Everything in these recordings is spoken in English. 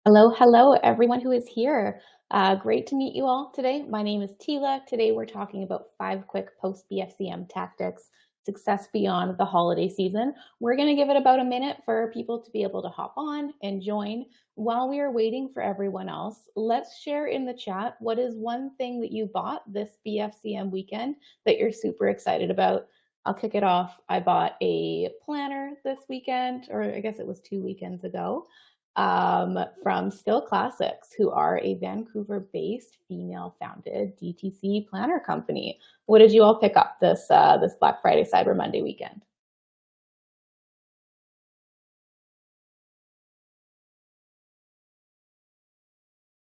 Hello, everyone who is here. Great to meet you all today. My name is Tila. Today, we're talking about 5 quick post-BFCM tactics, success beyond the holiday season. We're going to give it about a minute for people to be able to hop on and join. While we are waiting for everyone else, let's share in the chat what is one thing that you bought this BFCM weekend that you're super excited about. I'll kick it off. I bought a planner this weekend, or I guess it was 2 weekends ago, from Still Classics, who are a Vancouver-based female-founded DTC planner company. What did you all pick up this Black Friday, Cyber Monday weekend?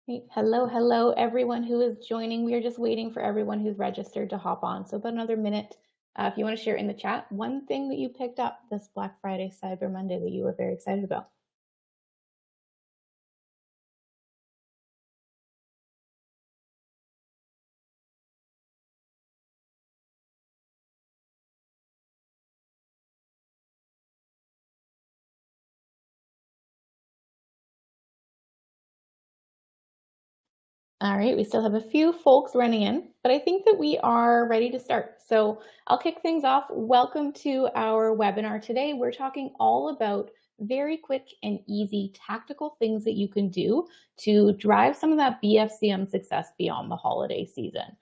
Hey, hello, everyone who is joining. We are just waiting for everyone who's registered to hop on. So about another minute. If you want to share in the chat, one thing that you picked up this Black Friday, Cyber Monday that you were very excited about. All right, we still have a few folks running in, but I think that we are ready to start. So I'll kick things off. Welcome to our webinar today. We're talking all about very quick and easy tactical things that you can do to drive some of that BFCM success beyond the holiday season.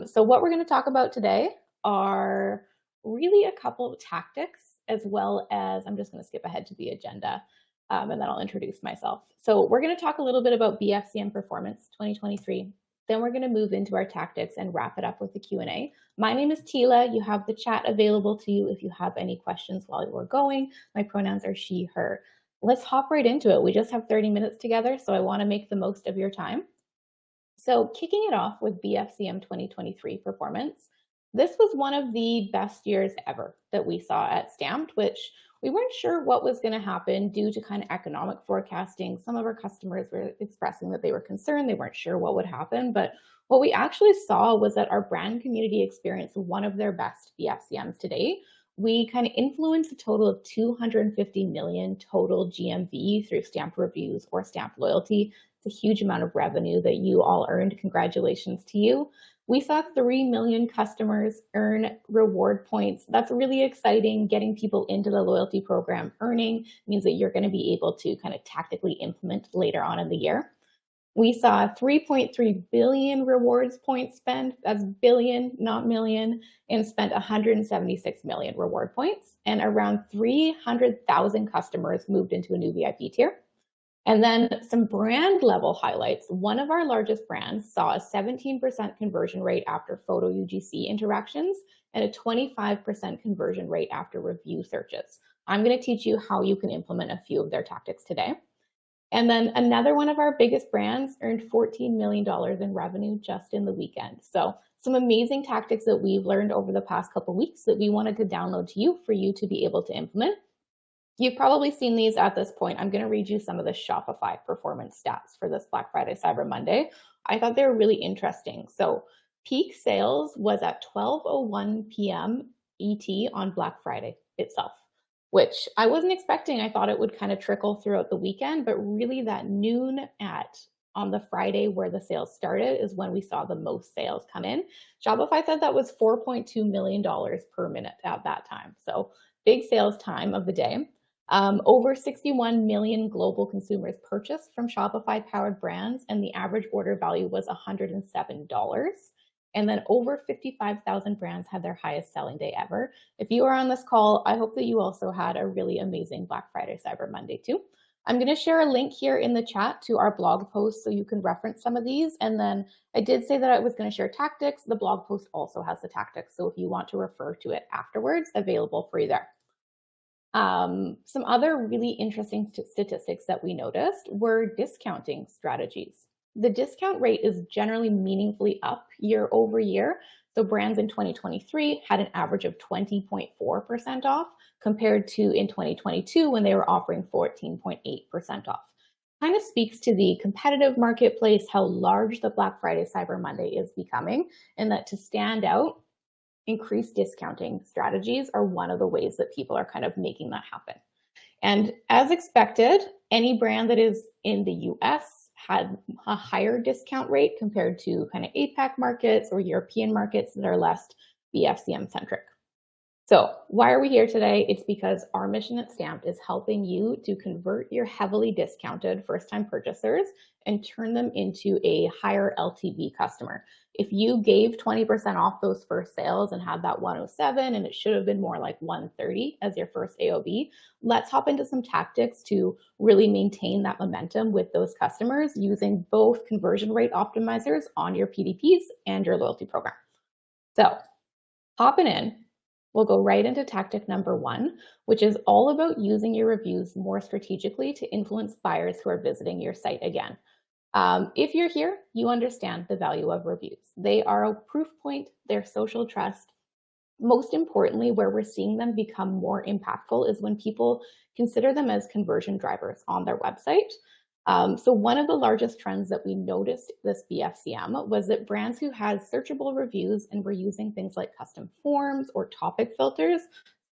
So what we're going to talk about today are really a couple of tactics, as well as, I'm just going to skip ahead to the agenda. And then I'll introduce myself. So we're going to talk a little bit about BFCM performance 2023. Then we're going to move into our tactics and wrap it up with the Q&A. My name is Tila. You have the chat available to you if you have any questions while we're going. My pronouns are she, her. Let's hop right into it. We just have 30 minutes together, so I want to make the most of your time. So kicking it off with BFCM 2023 performance, this was one of the best years ever that we saw at Stamped, which we weren't sure what was going to happen due to kind of economic forecasting. Some of our customers were expressing that they were concerned. They weren't sure what would happen. But what we actually saw was that our brand community experienced one of their best BFCMs to date. We kind of influenced a total of 250 million total GMV through Stamp reviews or Stamp loyalty. It's a huge amount of revenue that you all earned. Congratulations to you. We saw 3 million customers earn reward points. That's really exciting. Getting people into the loyalty program earning means that you're going to be able to kind of tactically implement later on in the year. We saw 3.3 billion rewards points spent. That's billion, not million, and spent 176 million reward points. And around 300,000 customers moved into a new VIP tier. And then some brand level highlights. One of our largest brands saw a 17% conversion rate after photo UGC interactions and a 25% conversion rate after review searches. I'm going to teach you how you can implement a few of their tactics today. And then another one of our biggest brands earned $14 million in revenue just in the weekend. So some amazing tactics that we've learned over the past couple of weeks that we wanted to download to you for you to be able to implement. You've probably seen these at this point. I'm going to read you some of the Shopify performance stats for this Black Friday, Cyber Monday. I thought they were really interesting. So peak sales was at 12:01 p.m. ET on Black Friday itself, which I wasn't expecting. I thought it would kind of trickle throughout the weekend, but really that noon on the Friday where the sales started is when we saw the most sales come in. Shopify said that was $4.2 million per minute at that time. So big sales time of the day. Over 61 million global consumers purchased from Shopify-powered brands, and the average order value was $107. And then over 55,000 brands had their highest selling day ever. If you are on this call, I hope that you also had a really amazing Black Friday, Cyber Monday too. I'm going to share a link here in the chat to our blog post so you can reference some of these. And then I did say that I was going to share tactics. The blog post also has the tactics. So if you want to refer to it afterwards, available for you there. Some other really interesting statistics that we noticed were discounting strategies. The discount rate is generally meaningfully up year over year. So brands in 2023 had an average of 20.4% off compared to in 2022 when they were offering 14.8% off. Kind of speaks to the competitive marketplace, how large the Black Friday Cyber Monday is becoming, and that to stand out, increased discounting strategies are one of the ways that people are kind of making that happen. And as expected, Any brand that is in the US had a higher discount rate compared to kind of APAC markets or European markets that are less BFCM centric. So, why are we here today? It's because our mission at Stamped is helping you to convert your heavily discounted first time purchasers and turn them into a higher LTV customer. If you gave 20% off those first sales and had that 107 and it should have been more like 130 as your first AOV, let's hop into some tactics to really maintain that momentum with those customers using both conversion rate optimizers on your PDPs and your loyalty program. So, hopping in, we'll go right into tactic number 1, which is all about using your reviews more strategically to influence buyers who are visiting your site again. If you're here, you understand the value of reviews. They are a proof point, they're social trust. Most importantly, where we're seeing them become more impactful is when people consider them as conversion drivers on their website. So one of the largest trends that we noticed this BFCM was that brands who had searchable reviews and were using things like custom forms or topic filters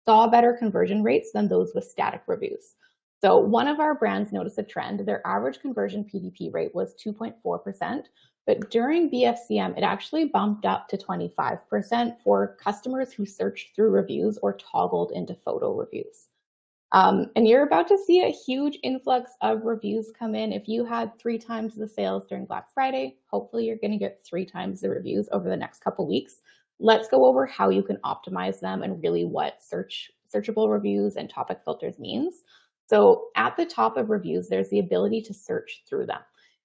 saw better conversion rates than those with static reviews. So one of our brands noticed a trend. Their average conversion PDP rate was 2.4%, but during BFCM, it actually bumped up to 25% for customers who searched through reviews or toggled into photo reviews. And you're about to see a huge influx of reviews come in. If you had 3 times the sales during Black Friday, hopefully you're going to get 3 times the reviews over the next couple weeks. Let's go over how you can optimize them and really what searchable reviews and topic filters means. So at the top of reviews, there's the ability to search through them.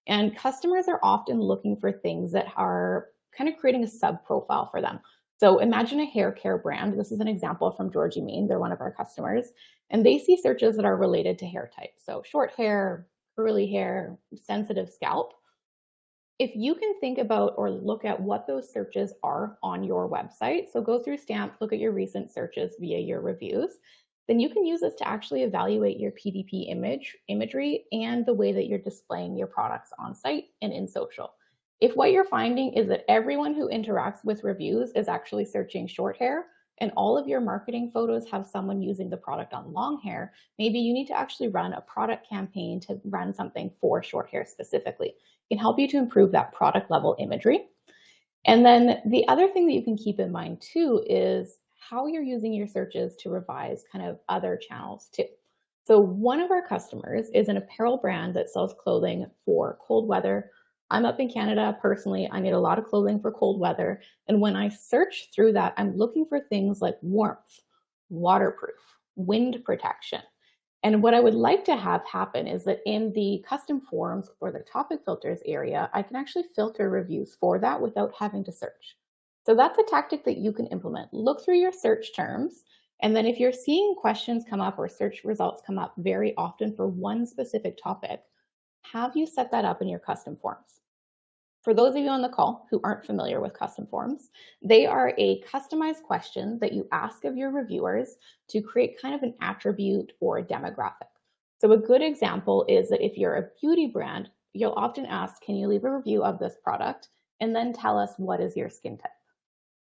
And customers are often looking for things that are kind of creating a sub profile for them. So imagine a hair care brand. This is an example from Georgie Main. They're one of our customers. And they see searches that are related to hair type. So short hair, curly hair, sensitive scalp. If you can think about or look at what those searches are on your website, so go through Stamp, look at your recent searches via your reviews, then you can use this to actually evaluate your PDP imagery and the way that you're displaying your products on site and in social. If what you're finding is that everyone who interacts with reviews is actually searching short hair and all of your marketing photos have someone using the product on long hair, maybe you need to actually run a product campaign to run something for short hair specifically. It can help you to improve that product level imagery. And then the other thing that you can keep in mind too is how you're using your searches to revise kind of other channels too. So one of our customers is an apparel brand that sells clothing for cold weather. I'm up in Canada personally. I need a lot of clothing for cold weather. And when I search through that, I'm looking for things like warmth, waterproof, wind protection. And what I would like to have happen is that in the custom forms or the topic filters area, I can actually filter reviews for that without having to search. So that's a tactic that you can implement. Look through your search terms. And then if you're seeing questions come up or search results come up very often for one specific topic, have you set that up in your custom forms? For those of you on the call who aren't familiar with custom forms, they are a customized question that you ask of your reviewers to create kind of an attribute or a demographic. So a good example is that if you're a beauty brand, you'll often ask, can you leave a review of this product? And then tell us what is your skin type.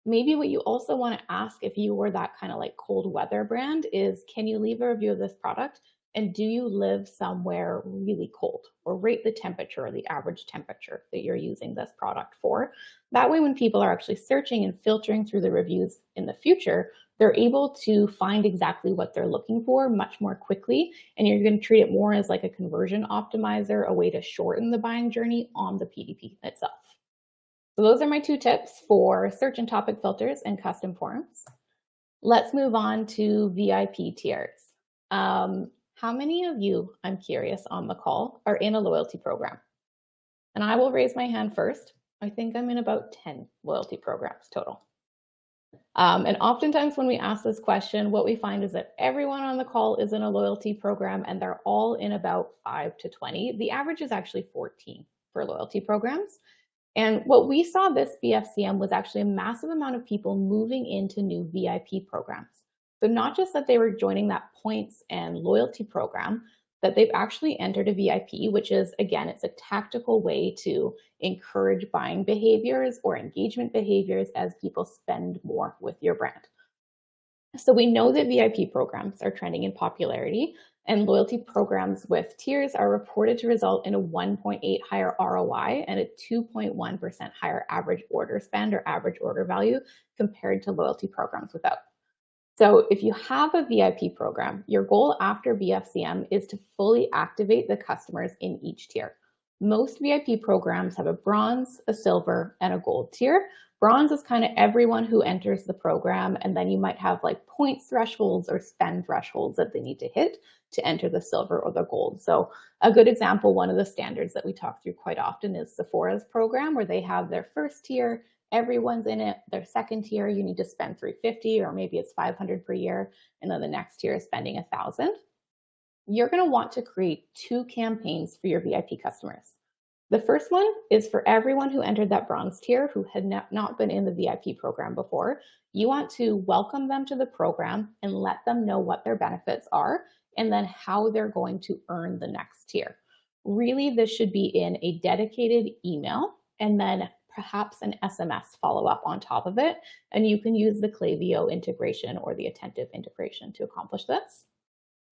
Maybe what you also want to ask if you were that kind of like cold weather brand is, can you leave a review of this product? And do you live somewhere really cold? Or rate the temperature or the average temperature that you're using this product for. That way, when people are actually searching and filtering through the reviews in the future, they're able to find exactly what they're looking for much more quickly. And you're going to treat it more as like a conversion optimizer, a way to shorten the buying journey on the PDP itself. So those are my 2 tips for search and topic filters and custom forms. Let's move on to VIP tiers. How many of you, I'm curious on the call, are in a loyalty program? And I will raise my hand first. I think I'm in about 10 loyalty programs total. And oftentimes when we ask this question, what we find is that everyone on the call is in a loyalty program and they're all in about 5 to 20. The average is actually 14 for loyalty programs. And what we saw this BFCM was actually a massive amount of people moving into new VIP programs. So not just that they were joining that points and loyalty program, that they've actually entered a VIP, which is, again, it's a tactical way to encourage buying behaviors or engagement behaviors as people spend more with your brand. So we know that VIP programs are trending in popularity. And loyalty programs with tiers are reported to result in a 1.8 higher ROI and a 2.1% higher average order spend or average order value compared to loyalty programs without. So, if you have a VIP program, your goal after BFCM is to fully activate the customers in each tier. Most VIP programs have a bronze, a silver, and a gold tier. Bronze is kind of everyone who enters the program, and then you might have like points thresholds or spend thresholds that they need to hit to enter the silver or the gold. So, a good example, one of the standards that we talk through quite often is Sephora's program, where they have their first tier, everyone's in it. Their second tier, you need to spend 350, or maybe it's 500 per year, and then the next tier is spending 1,000. You're going to want to create two campaigns for your VIP customers. The first one is for everyone who entered that bronze tier who had not been in the VIP program before. You want to welcome them to the program and let them know what their benefits are and then how they're going to earn the next tier. Really, this should be in a dedicated email and then perhaps an SMS follow-up on top of it. And you can use the Klaviyo integration or the Attentive integration to accomplish this.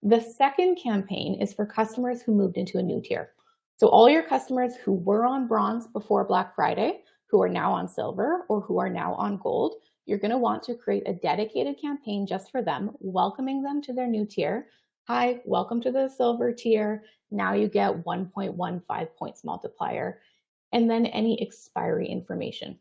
The second campaign is for customers who moved into a new tier. So all your customers who were on bronze before Black Friday, who are now on silver, or who are now on gold, you're going to want to create a dedicated campaign just for them, welcoming them to their new tier. Hi, welcome to the silver tier. Now you get 1.15 points multiplier, and then any expiry information.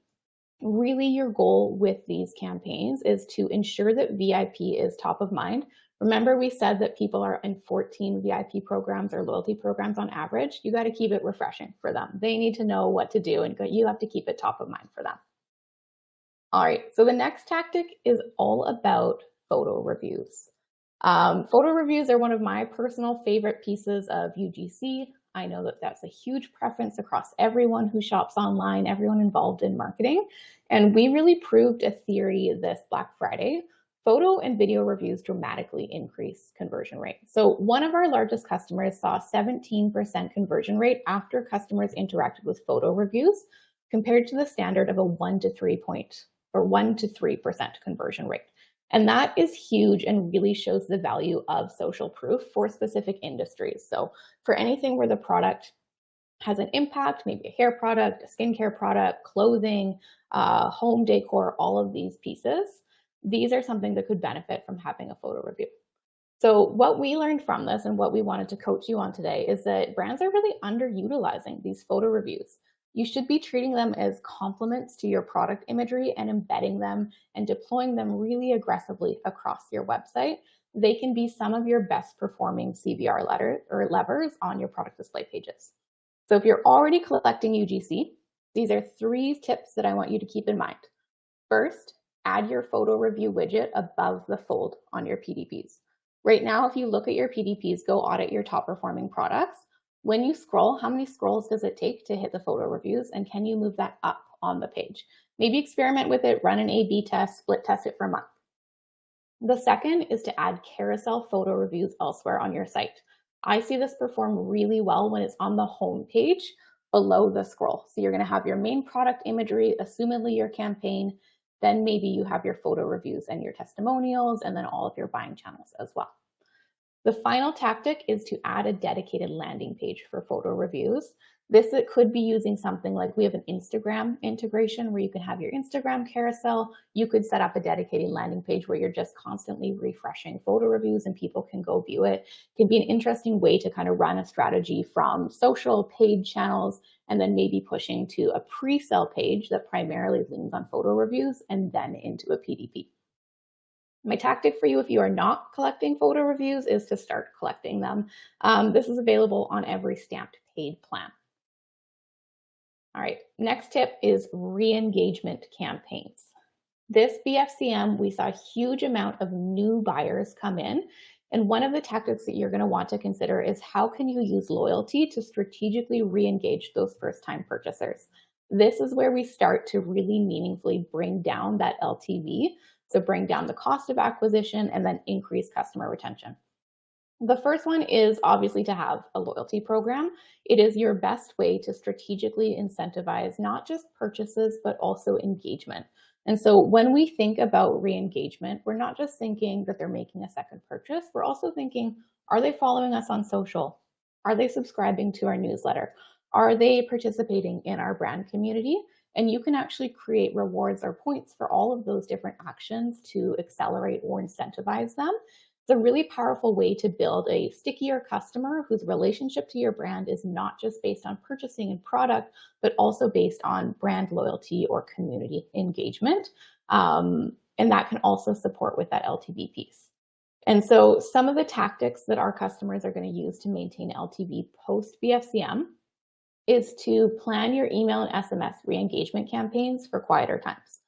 Really, your goal with these campaigns is to ensure that VIP is top of mind. Remember, we said that people are in 14 VIP programs or loyalty programs on average. You got to keep it refreshing for them. They need to know what to do, and you have to keep it top of mind for them. All right, so the next tactic is all about photo reviews. Photo reviews are one of my personal favorite pieces of UGC. I know that that's a huge preference across everyone who shops online, everyone involved in marketing. And we really proved a theory this Black Friday. Photo and video reviews dramatically increase conversion rate. So one of our largest customers saw 17% conversion rate after customers interacted with photo reviews compared to the standard of a 1 to 3% conversion rate. And that is huge and really shows the value of social proof for specific industries. So for anything where the product has an impact, maybe a hair product, a skincare product, clothing, home decor, all of these pieces, these are something that could benefit from having a photo review. So what we learned from this and what we wanted to coach you on today is that brands are really underutilizing these photo reviews. You should be treating them as complements to your product imagery and embedding them and deploying them really aggressively across your website. They can be some of your best performing CVR levers on your product display pages. So if you're already collecting UGC, these are 3 tips that I want you to keep in mind. First, add your photo review widget above the fold on your PDPs. Right now, if you look at your PDPs, go audit your top performing products. When you scroll, how many scrolls does it take to hit the photo reviews? And can you move that up on the page? Maybe experiment with it, run an A/B test, split test it for a month. The second is to add carousel photo reviews elsewhere on your site. I see this perform really well when it's on the home page below the scroll. So you're going to have your main product imagery, assumedly your campaign, then maybe you have your photo reviews and your testimonials, and then all of your buying channels as well. The final tactic is to add a dedicated landing page for photo reviews. It could be using something like we have an Instagram integration where you can have your Instagram carousel. You could set up a dedicated landing page where you're just constantly refreshing photo reviews and people can go view it. It can be an interesting way to kind of run a strategy from social paid channels and then maybe pushing to a pre-sale page that primarily leans on photo reviews and then into a PDP. My tactic for you, if you are not collecting photo reviews, is to start collecting them. This is available on every stamped paid plan. All right, next tip is re-engagement campaigns. This BFCM, we saw a huge amount of new buyers come in. And one of the tactics that you're going to want to consider is how can you use loyalty to strategically re-engage those first-time purchasers? This is where we start to really meaningfully bring down that LTV. So bring down the cost of acquisition and then increase customer retention. The first one is obviously to have a loyalty program. It is your best way to strategically incentivize not just purchases, but also engagement. And so when we think about re-engagement, we're not just thinking that they're making a second purchase. We're also thinking, Are they following us on social? Are they subscribing to our newsletter? Are they participating in our brand community? And you can actually create rewards or points for all of those different actions to accelerate or incentivize them. It's a really powerful way to build a stickier customer whose relationship to your brand is not just based on purchasing and product, but also based on brand loyalty or community engagement. And that can also support with that LTV piece. And so, some of the tactics that our customers are going to use to maintain LTV post BFCM is to plan your email and SMS re-engagement campaigns for quieter times.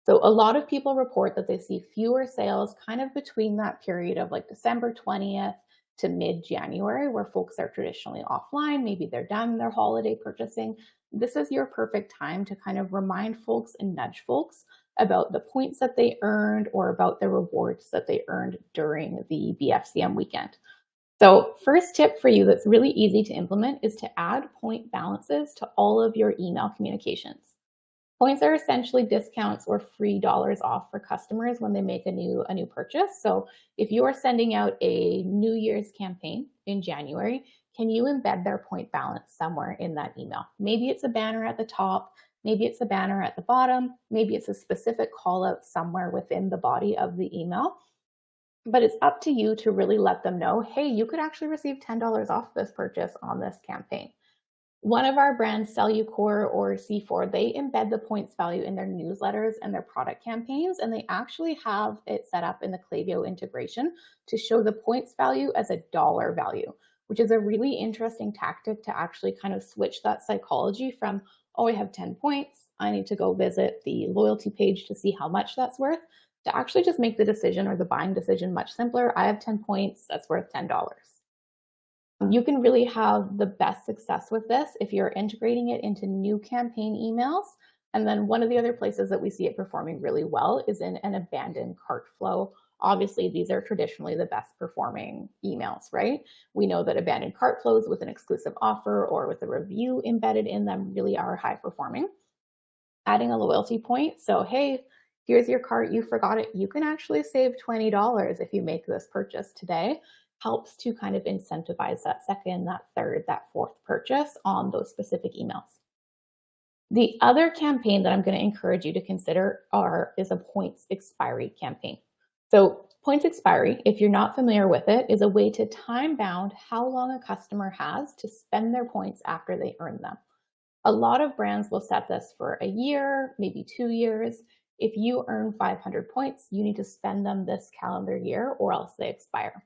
So a lot of people report that they see fewer sales kind of between that period of like December 20th to mid-January, where folks are traditionally offline. Maybe they're done their holiday purchasing. This is your perfect time to kind of remind folks and nudge folks about the points that they earned or about the rewards that they earned during the BFCM weekend. So, first tip for you that's really easy to implement is to add point balances to all of your email communications. Points are essentially discounts or free dollars off for customers when they make a new purchase. So, if you are sending out a New Year's campaign in January, can you embed their point balance somewhere in that email? Maybe it's a banner at the top, maybe it's a banner at the bottom, maybe it's a specific call out somewhere within the body of the email. But it's up to you to really let them know, hey, you could actually receive $10 off this purchase on this campaign. One of our brands, Cellucor or C4, they embed the points value in their newsletters and their product campaigns, and they actually have it set up in the Klaviyo integration to show the points value as a dollar value, which is a really interesting tactic to actually kind of switch that psychology from, oh, I have 10 points, I need to go visit the loyalty page to see how much that's worth, to actually just make the decision or the buying decision much simpler. I have 10 points, that's worth $10. You can really have the best success with this if you're integrating it into new campaign emails. And then one of the other places that we see it performing really well is in an abandoned cart flow. Obviously, these are traditionally the best performing emails, right? We know that abandoned cart flows with an exclusive offer or with a review embedded in them really are high performing. Adding a loyalty point. So, hey, here's your cart, you forgot it. You can actually save $20 if you make this purchase today. Helps to kind of incentivize that second, that third, that fourth purchase on those specific emails. The other campaign that I'm going to encourage you to consider is a points expiry campaign. So points expiry, if you're not familiar with it, is a way to time bound how long a customer has to spend their points after they earn them. A lot of brands will set this for a year, maybe 2 years. If you earn 500 points, you need to spend them this calendar year or else they expire.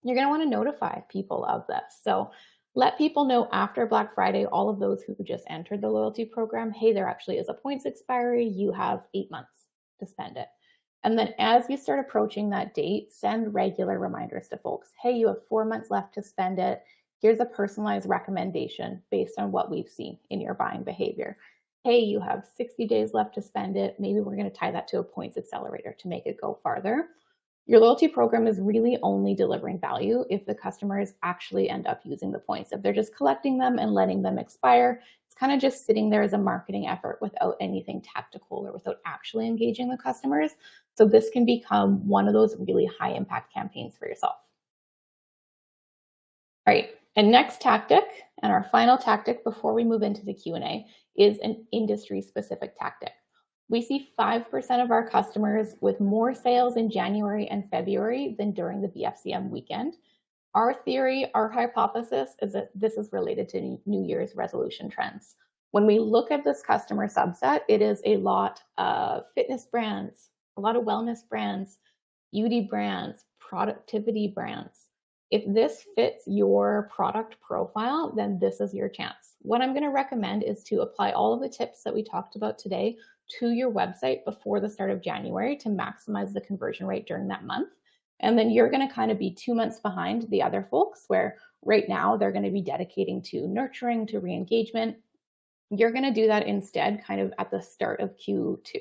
You're going to want to notify people of this. So let people know after Black Friday, all of those who just entered the loyalty program, hey, there actually is a points expiry. You have 8 months to spend it. And then as you start approaching that date, send regular reminders to folks. Hey, you have 4 months left to spend it. Here's a personalized recommendation based on what we've seen in your buying behavior. Hey, you have 60 days left to spend it. Maybe we're going to tie that to a points accelerator to make it go farther. Your loyalty program is really only delivering value if the customers actually end up using the points. If they're just collecting them and letting them expire, it's kind of just sitting there as a marketing effort without anything tactical or without actually engaging the customers. So this can become one of those really high impact campaigns for yourself. All right, and next tactic, and our final tactic before we move into the Q&A, is an industry specific tactic. We see 5% of our customers with more sales in January and February than during the BFCM weekend. Our theory, our hypothesis is that this is related to New Year's resolution trends. When we look at this customer subset, it is a lot of fitness brands, a lot of wellness brands, beauty brands, productivity brands. If this fits your product profile, then this is your chance. What I'm going to recommend is to apply all of the tips that we talked about today to your website before the start of January to maximize the conversion rate during that month. And then you're going to kind of be 2 months behind the other folks where right now they're going to be dedicating to nurturing, to re-engagement. You're going to do that instead kind of at the start of Q2.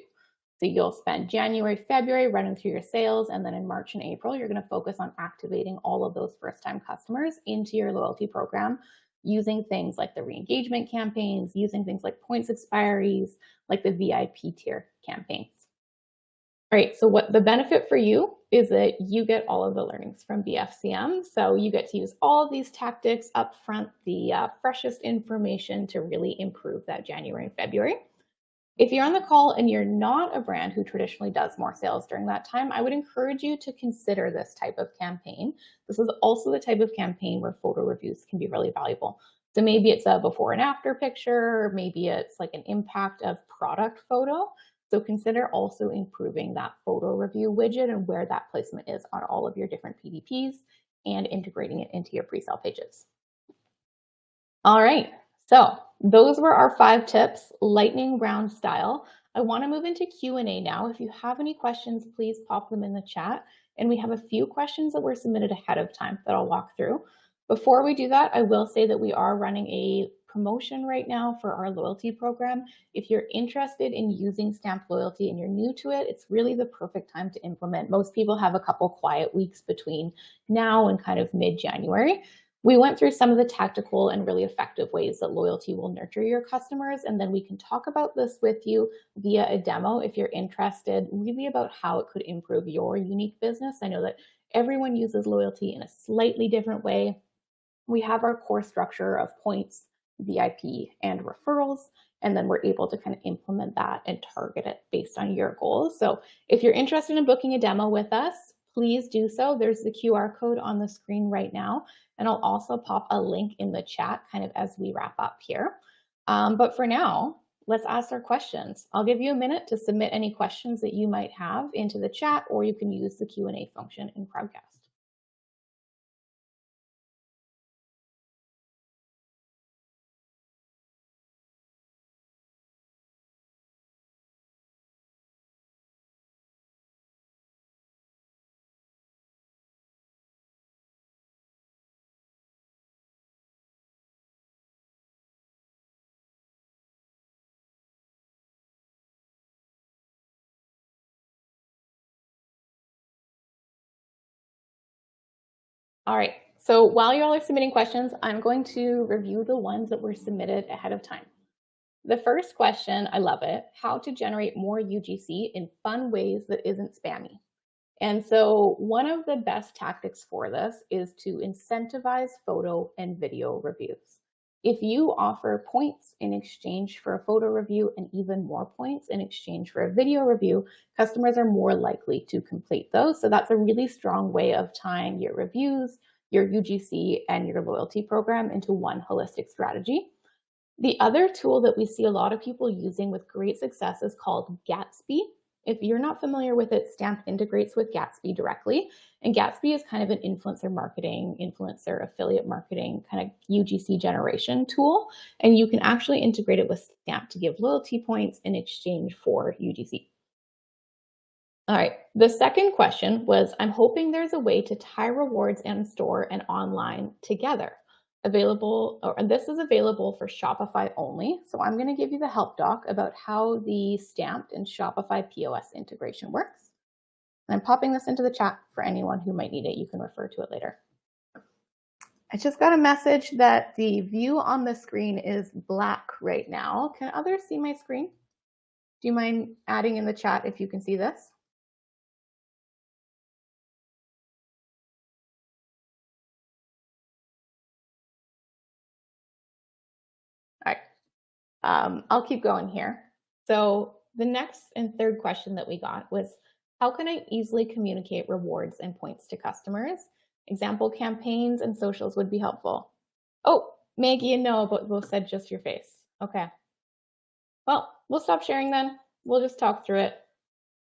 So you'll spend January, February running through your sales, and then in March and April, you're going to focus on activating all of those first-time customers into your loyalty program using things like the re-engagement campaigns, using things like points expiries, like the VIP tier campaigns. All right, so what the benefit for you is that you get all of the learnings from BFCM. So you get to use all of these tactics up front, the freshest information to really improve that January and February. If you're on the call and you're not a brand who traditionally does more sales during that time, I would encourage you to consider this type of campaign. This is also the type of campaign where photo reviews can be really valuable. So maybe it's a before and after picture, or maybe it's like an impact of product photo. So consider also improving that photo review widget and where that placement is on all of your different PDPs and integrating it into your pre-sale pages. All right, so those were our 5 tips, lightning round style. I want to move into Q&A now. If you have any questions, please pop them in the chat. And we have a few questions that were submitted ahead of time that I'll walk through. Before we do that, I will say that we are running a promotion right now for our loyalty program. If you're interested in using Stamped Loyalty and you're new to it, it's really the perfect time to implement. Most people have a couple quiet weeks between now and kind of mid-January. We went through some of the tactical and really effective ways that loyalty will nurture your customers, and then we can talk about this with you via a demo if you're interested, really about how it could improve your unique business. I know that everyone uses loyalty in a slightly different way. We have our core structure of points, VIP, and referrals, and then we're able to kind of implement that and target it based on your goals. So if you're interested in booking a demo with us, please do so. There's the QR code on the screen right now, and I'll also pop a link in the chat kind of as we wrap up here. But for now, let's ask our questions. I'll give you a minute to submit any questions that you might have into the chat, or you can use the Q&A function in Crowdcast. All right, so while you all are submitting questions, I'm going to review the ones that were submitted ahead of time. The first question, I love it, how to generate more UGC in fun ways that isn't spammy. And so one of the best tactics for this is to incentivize photo and video reviews. If you offer points in exchange for a photo review and even more points in exchange for a video review, customers are more likely to complete those. So that's a really strong way of tying your reviews, your UGC, and your loyalty program into one holistic strategy. The other tool that we see a lot of people using with great success is called Gatsby. If you're not familiar with it, Stamp integrates with Gatsby directly. And Gatsby is kind of an influencer marketing, influencer affiliate marketing kind of UGC generation tool. And you can actually integrate it with Stamp to give loyalty points in exchange for UGC. All right, the second question was, I'm hoping there's a way to tie rewards in store and online together. And this is available for Shopify only. So I'm going to give you the help doc about how the Stamped and Shopify POS integration works. I'm popping this into the chat for anyone who might need it. You can refer to it later. I just got a message that the view on the screen is black right now. Can others see my screen? Do you mind adding in the chat if you can see this? All right, I'll keep going here. So the next and third question that we got was, how can I easily communicate rewards and points to customers? Example campaigns and socials would be helpful. Oh, Maggie and Noah both said just your face. Okay. Well, we'll stop sharing then. We'll just talk through it.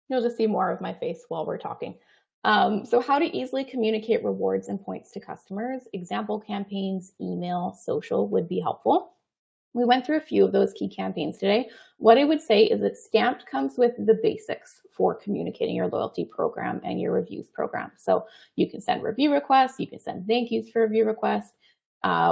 You'll just see more of my face while we're talking. So how to easily communicate rewards and points to customers. Example campaigns, email, social would be helpful. We went through a few of those key campaigns today. What I would say is that Stamped comes with the basics for communicating your loyalty program and your reviews program. So you can send review requests, you can send thank yous for review requests.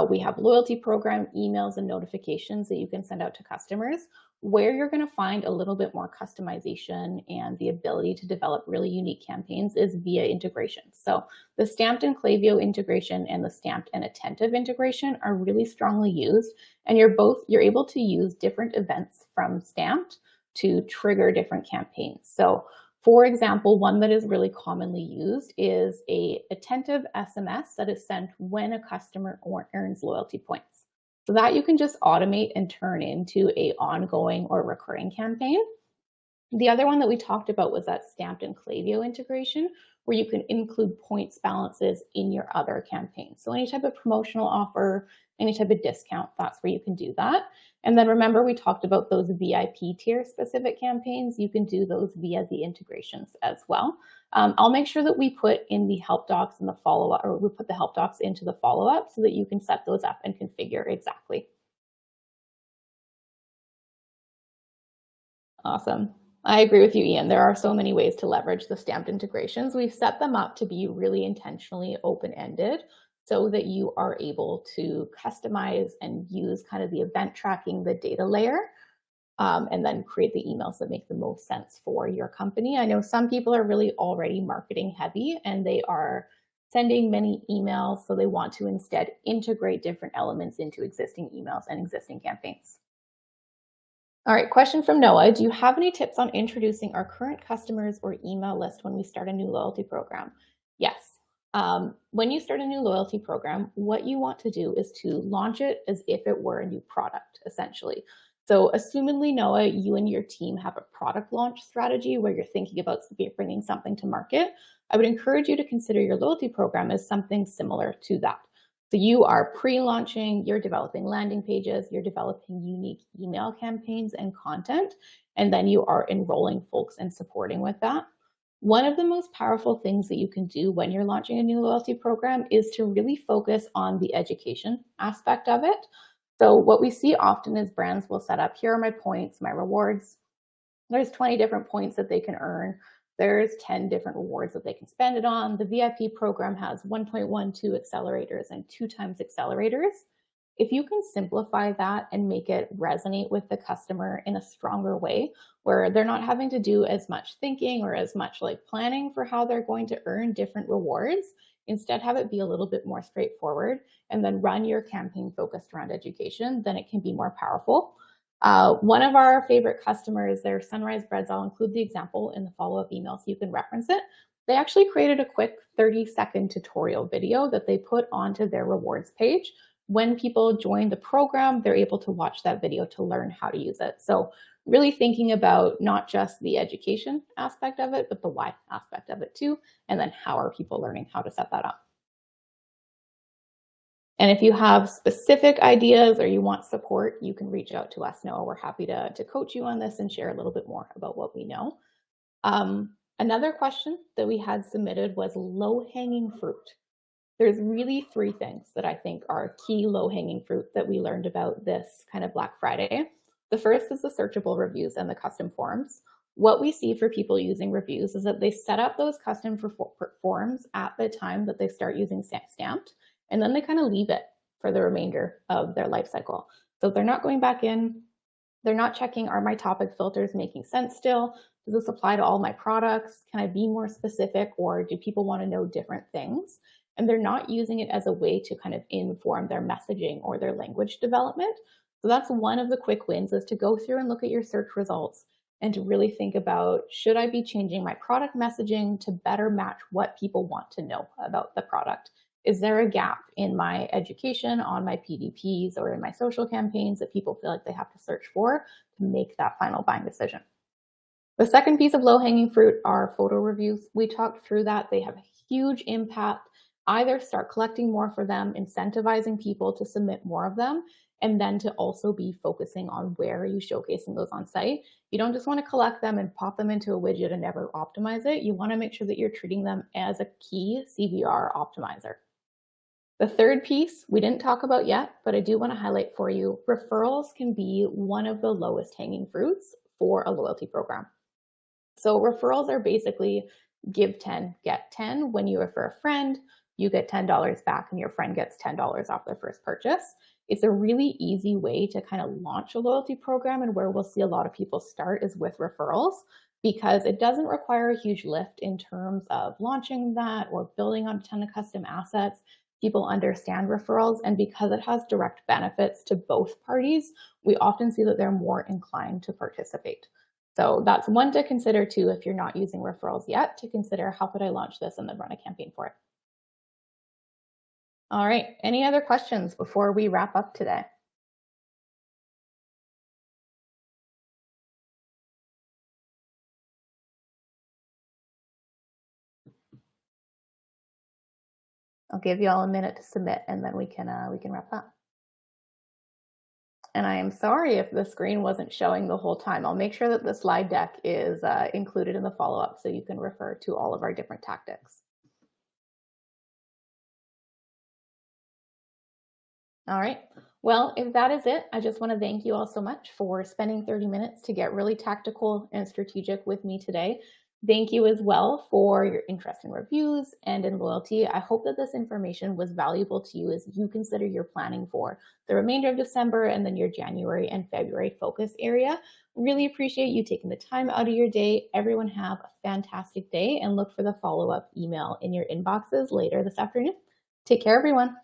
We have loyalty program emails and notifications that you can send out to customers. Where you're going to find a little bit more customization and the ability to develop really unique campaigns is via integration. So the Stamped and Klaviyo integration and the Stamped and Attentive integration are really strongly used, and you're able to use different events from Stamped to trigger different campaigns. So For example, one that is really commonly used is a attentive SMS that is sent when a customer earns loyalty points. So that you can just automate and turn into a ongoing or recurring campaign. The other one that we talked about was that stamped and Klaviyo integration, where you can include points balances in your other campaigns. So any type of promotional offer, any type of discount, that's where you can do that. And then remember, we talked about those VIP tier specific campaigns. You can do those via the integrations as well. I'll make sure that we put in the help docs and the follow up, or we put the help docs into the follow up so that you can set those up and configure exactly. Awesome. I agree with you, Ian. There are so many ways to leverage the stamped integrations. We've set them up to be really intentionally open-ended so that you are able to customize and use kind of the event tracking, the data layer, and then create the emails that make the most sense for your company. I know some people are really already marketing heavy and they are sending many emails, so they want to instead integrate different elements into existing emails and existing campaigns. All right, question from Noah. Do you have any tips on introducing our current customers or email list when we start a new loyalty program? Yes. When you start a new loyalty program, what you want to do is to launch it as if it were a new product, essentially. So, assumedly, Noah, you and your team have a product launch strategy where you're thinking about bringing something to market. I would encourage you to consider your loyalty program as something similar to that. So you are pre-launching, you're developing landing pages, you're developing unique email campaigns and content, and then you are enrolling folks and supporting with that. One of the most powerful things that you can do when you're launching a new loyalty program is to really focus on the education aspect of it. So what we see often is brands will set up, here are my points, my rewards. There's 20 different points that they can earn. There's 10 different rewards that they can spend it on. The VIP program has 1.12 accelerators and 2 times accelerators. If you can simplify that and make it resonate with the customer in a stronger way, where they're not having to do as much thinking or as much like planning for how they're going to earn different rewards, instead have it be a little bit more straightforward and then run your campaign focused around education, then it can be more powerful. One of our favorite customers, their Sunrise Breads, I'll include the example in the follow-up email so you can reference it. They actually created a quick 30-second tutorial video that they put onto their rewards page. When people join the program, they're able to watch that video to learn how to use it. So really thinking about not just the education aspect of it, but the why aspect of it too. And then how are people learning how to set that up? And if you have specific ideas or you want support, you can reach out to us, Noah. We're happy to coach you on this and share a little bit more about what we know. Another question that we had submitted was low-hanging fruit. There's really 3 things that I think are key low-hanging fruit that we learned about this kind of Black Friday. The first is the searchable reviews and the custom forms. What we see for people using reviews is that they set up those custom forms at the time that they start using Stamped, and then they kind of leave it for the remainder of their life cycle. So they're not going back in, they're not checking, are my topic filters making sense still? Does this apply to all my products? Can I be more specific, or do people want to know different things? And they're not using it as a way to kind of inform their messaging or their language development. So that's one of the quick wins, is to go through and look at your search results and to really think about, should I be changing my product messaging to better match what people want to know about the product? Is there a gap in my education, on my PDPs, or in my social campaigns that people feel like they have to search for to make that final buying decision? The second piece of low-hanging fruit are photo reviews. We talked through that. They have a huge impact. Either start collecting more for them, incentivizing people to submit more of them, and then to also be focusing on where are you showcasing those on site. You don't just want to collect them and pop them into a widget and never optimize it. You want to make sure that you're treating them as a key CVR optimizer. The third piece we didn't talk about yet, but I do want to highlight for you, referrals can be one of the lowest hanging fruits for a loyalty program. So referrals are basically give 10, get 10. When you refer a friend, you get $10 back and your friend gets $10 off their first purchase. It's a really easy way to kind of launch a loyalty program, and where we'll see a lot of people start is with referrals, because it doesn't require a huge lift in terms of launching that or building on a ton of custom assets. People understand referrals, and because it has direct benefits to both parties, we often see that they're more inclined to participate. So that's one to consider too if you're not using referrals yet, to consider how could I launch this and then run a campaign for it. All right. Any other questions before we wrap up today? I'll give you all a minute to submit and then we can wrap up. And I am sorry if the screen wasn't showing the whole time. I'll make sure that the slide deck is included in the follow-up so you can refer to all of our different tactics. All right. Well, if that is it, I just want to thank you all so much for spending 30 minutes to get really tactical and strategic with me today. Thank you as well for your interest in reviews and in loyalty. I hope that this information was valuable to you as you consider your planning for the remainder of December and then your January and February focus area. Really appreciate you taking the time out of your day. Everyone have a fantastic day and look for the follow-up email in your inboxes later this afternoon. Take care, everyone.